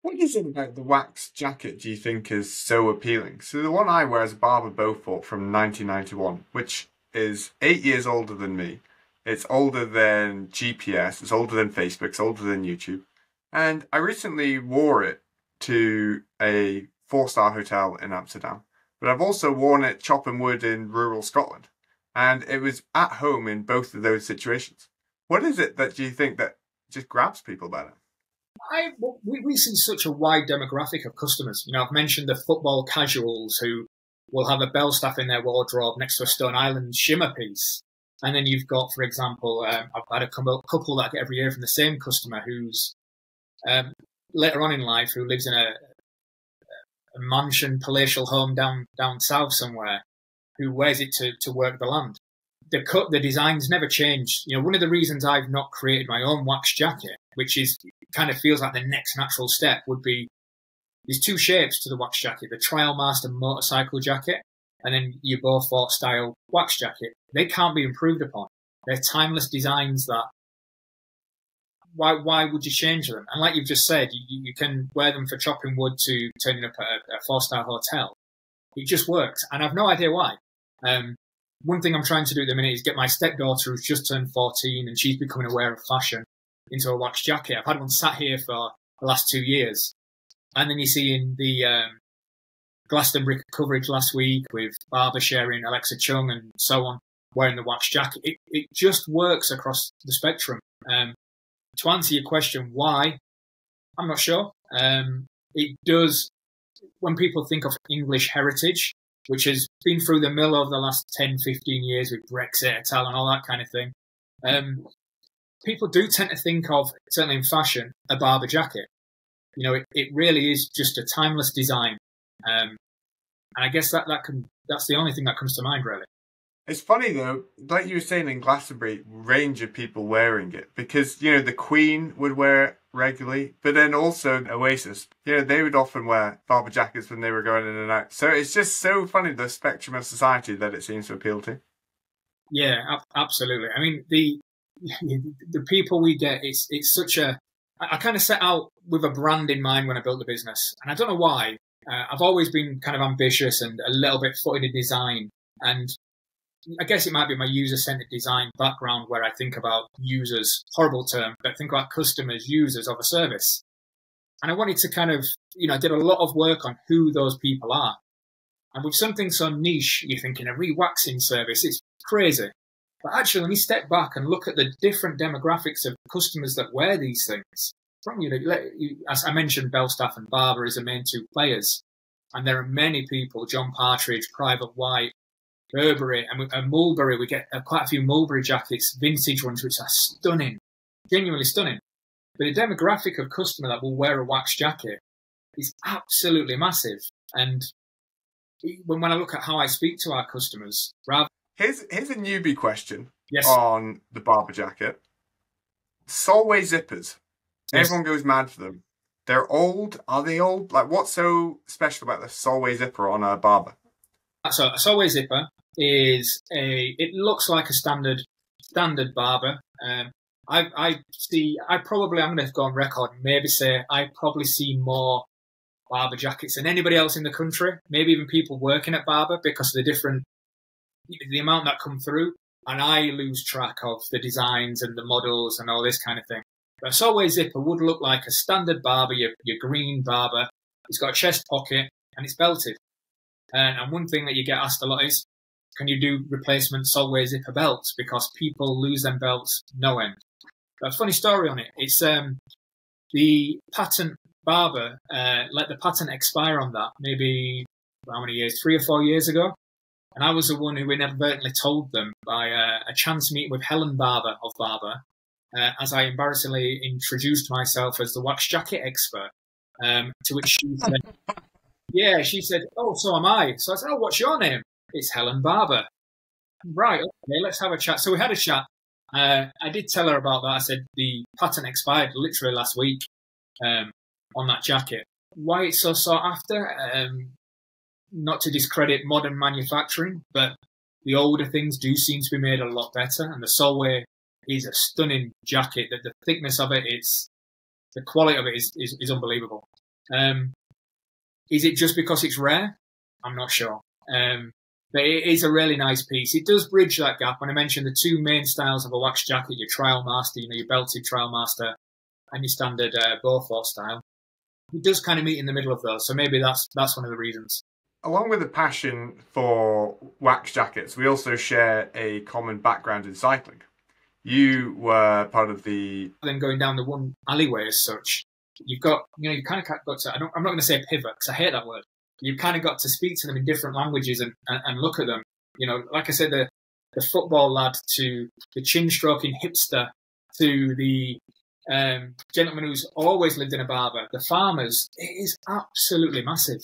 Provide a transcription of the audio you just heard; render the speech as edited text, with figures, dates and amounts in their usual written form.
What is it about the wax jacket do you think is so appealing? So the one I wear is a Barbour Beaufort from 1991, which is 8 years older than me. It's older than GPS, it's older than Facebook, it's older than YouTube. And I recently wore it to a four-star hotel in Amsterdam. But I've also worn it chopping wood in rural Scotland. And it was at home in both of those situations. What is it that you think that just grabs people about it? We see such a wide demographic of customers. You know, I've mentioned the football casuals who will have a Belstaff in their wardrobe next to a Stone Island shimmer piece. And then you've got, for example, I've had a couple that I get every year from the same customer who's later on in life who lives in a mansion, palatial home down south somewhere, who wears it to work the land. The designs never changed. You know, one of the reasons I've not created my own wax jacket, which is kind of feels like the next natural step, would be there's two shapes to the wax jacket: the Trial Master motorcycle jacket, and then your Beaufort style wax jacket. They can't be improved upon. They're timeless designs that. Why would you change them? And like you've just said, you can wear them for chopping wood to turning up at a four-star hotel. It just works, and I've no idea why. One thing I'm trying to do at the minute is get my stepdaughter, who's just turned 14, and she's becoming aware of fashion, into a wax jacket. I've had one sat here for the last 2 years. And then you see in the Glastonbury coverage last week with Barbour sharing Alexa Chung and so on, wearing the wax jacket. It just works across the spectrum. To answer your question, why? I'm not sure. It does, when people think of English heritage, which has been through the mill over the last 10, 15 years with Brexit and all that kind of thing, people do tend to think of, certainly in fashion, a Barbour jacket. You know, it really is just a timeless design. And I guess that's the only thing that comes to mind, really. It's funny though, like you were saying in Glastonbury, range of people wearing it, because, you know, the Queen would wear it regularly, but then also Oasis, you know, they would often wear Barbour jackets when they were going in and out. So it's just so funny, the spectrum of society that it seems to appeal to. Yeah, absolutely. I mean, the people we get, it's such a, I kind of set out with a brand in mind when I built the business. And I don't know why. I've always been kind of ambitious and a little bit footed in design. And I guess it might be my user-centered design background where I think about users, horrible term, but think about customers, users of a service. And I wanted to kind of, you know, I did a lot of work on who those people are. And with something so niche, you're thinking a rewaxing service, it's crazy. But actually, when you step back and look at the different demographics of customers that wear these things, from, you know, as I mentioned, Belstaff and Barbour as the main two players. And there are many people, John Partridge, Private White, Burberry, and Mulberry. We get quite a few Mulberry jackets, vintage ones, which are stunning, genuinely stunning. But the demographic of customer that will wear a wax jacket is absolutely massive. And when I look at how I speak to our customers, here's a newbie question. Yes. On the Barbour jacket. Solway zippers. Yes. Everyone goes mad for them. They're old. Are they old? Like, what's so special about the Solway zipper on a Barbour? So a Solway zipper is it looks like a standard Barbour. I'm going to go on record and maybe say I probably see more Barbour jackets than anybody else in the country, maybe even people working at Barbour, because of the amount that come through, and I lose track of the designs and the models and all this kind of thing. But a Solway zipper would look like a standard Barbour, your green Barbour. It's got a chest pocket and it's belted. And one thing that you get asked a lot is, can you do replacement Solway zipper belts? Because people lose them belts no end. But a funny story on it. It's the patent Barbour let the patent expire on that maybe, how many years? 3 or 4 years ago. And I was the one who inadvertently told them by a chance meeting with Helen Barbour of Barbour, as I embarrassingly introduced myself as the wax jacket expert, to which she said, yeah, she said, oh, so am I. So I said, oh, what's your name? It's Helen Barbour. Right, okay, let's have a chat. So we had a chat. I did tell her about that. I said the patent expired literally last week on that jacket. Why it's so sought after? Not to discredit modern manufacturing, but the older things do seem to be made a lot better. And the Solway is a stunning jacket. The thickness of it, the quality of it is unbelievable. Is it just because it's rare? I'm not sure. But it is a really nice piece. It does bridge that gap. When I mentioned the two main styles of a wax jacket, your Trial Master, your belted Trial Master, and your standard Beaufort style, it does kind of meet in the middle of those. So maybe that's one of the reasons. Along with the passion for wax jackets, we also share a common background in cycling. You were part of the... Then going down the one alleyway as such, you've got, you kind of got to, I'm not going to say pivot because I hate that word. You've kind of got to speak to them in different languages and look at them. Like I said, the football lad to the chin-stroking hipster to the gentleman who's always lived in a barber, the farmers, it is absolutely massive.